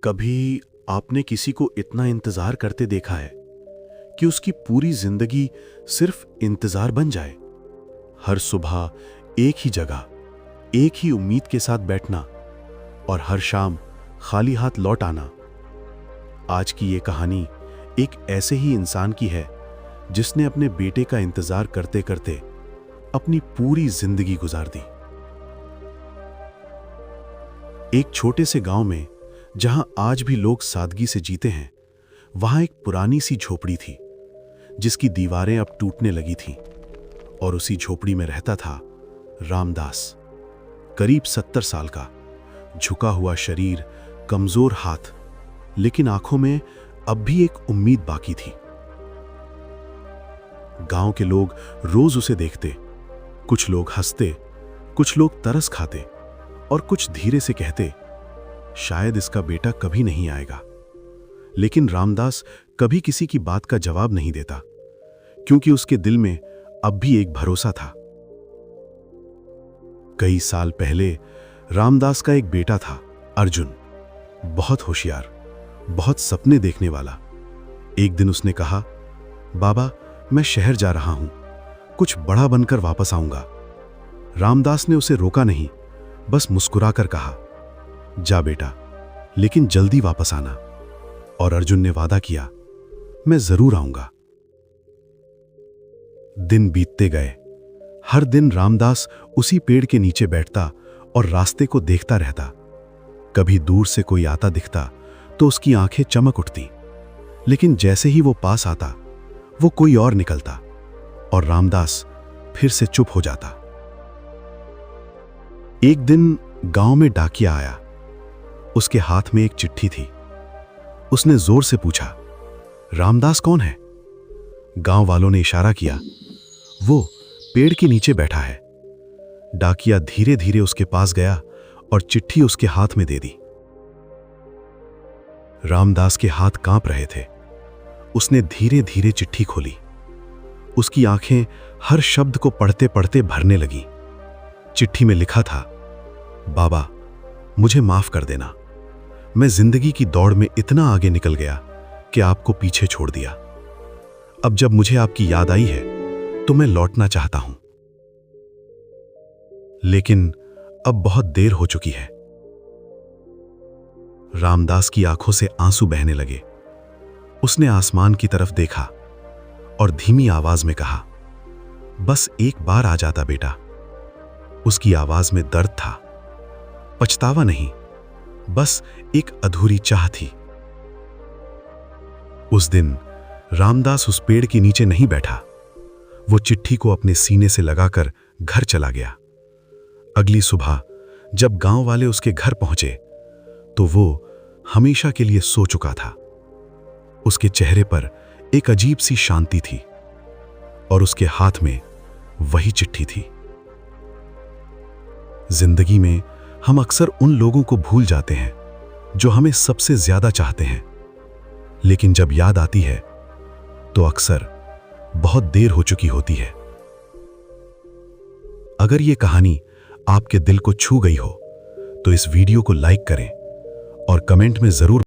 कभी आपने किसी को इतना इंतजार करते देखा है कि उसकी पूरी जिंदगी सिर्फ इंतजार बन जाए? हर सुबह एक ही जगह, एक ही उम्मीद के साथ बैठना और हर शाम खाली हाथ लौट आना। आज की ये कहानी एक ऐसे ही इंसान की है जिसने अपने बेटे का इंतजार करते करते अपनी पूरी जिंदगी गुजार दी। एक छोटे से गांव में, जहां आज भी लोग सादगी से जीते हैं, वहां एक पुरानी सी झोपड़ी थी जिसकी दीवारें अब टूटने लगी थीं। और उसी झोपड़ी में रहता था रामदास, करीब 70 साल का, झुका हुआ शरीर, कमजोर हाथ, लेकिन आंखों में अब भी एक उम्मीद बाकी थी। गांव के लोग रोज उसे देखते, कुछ लोग हंसते, कुछ लोग तरस खाते और कुछ धीरे से कहते, शायद इसका बेटा कभी नहीं आएगा। लेकिन रामदास कभी किसी की बात का जवाब नहीं देता, क्योंकि उसके दिल में अब भी एक भरोसा था। कई साल पहले रामदास का एक बेटा था, अर्जुन, बहुत होशियार, बहुत सपने देखने वाला। एक दिन उसने कहा, बाबा, मैं शहर जा रहा हूं, कुछ बड़ा बनकर वापस आऊंगा। रामदास ने उसे रोका नहीं, बस मुस्कुराकर कहा, जा बेटा, लेकिन जल्दी वापस आना। और अर्जुन ने वादा किया, मैं जरूर आऊंगा। दिन बीतते गए। हर दिन रामदास उसी पेड़ के नीचे बैठता और रास्ते को देखता रहता। कभी दूर से कोई आता दिखता तो उसकी आंखें चमक उठती, लेकिन जैसे ही वो पास आता, वो कोई और निकलता और रामदास फिर से चुप हो जाता। एक दिन गांव में डाकिया आया। उसके हाथ में एक चिट्ठी थी। उसने जोर से पूछा, रामदास कौन है? गांव वालों ने इशारा किया, वो पेड़ के नीचे बैठा है। डाकिया धीरे धीरे उसके पास गया और चिट्ठी उसके हाथ में दे दी। रामदास के हाथ कांप रहे थे। उसने धीरे धीरे चिट्ठी खोली। उसकी आंखें हर शब्द को पढ़ते पढ़ते भरने लगी। चिट्ठी में लिखा था, बाबा, मुझे माफ कर देना। मैं जिंदगी की दौड़ में इतना आगे निकल गया कि आपको पीछे छोड़ दिया। अब जब मुझे आपकी याद आई है तो मैं लौटना चाहता हूं, लेकिन अब बहुत देर हो चुकी है। रामदास की आंखों से आंसू बहने लगे। उसने आसमान की तरफ देखा और धीमी आवाज में कहा, बस एक बार आ जाता बेटा। उसकी आवाज में दर्द था, पछतावा नहीं, बस एक अधूरी चाह थी। उस दिन रामदास उस पेड़ के नीचे नहीं बैठा। वो चिट्ठी को अपने सीने से लगाकर घर चला गया। अगली सुबह जब गांव वाले उसके घर पहुंचे तो वो हमेशा के लिए सो चुका था। उसके चेहरे पर एक अजीब सी शांति थी और उसके हाथ में वही चिट्ठी थी। जिंदगी में हम अक्सर उन लोगों को भूल जाते हैं जो हमें सबसे ज्यादा चाहते हैं, लेकिन जब याद आती है तो अक्सर बहुत देर हो चुकी होती है। अगर ये कहानी आपके दिल को छू गई हो तो इस वीडियो को लाइक करें और कमेंट में जरूर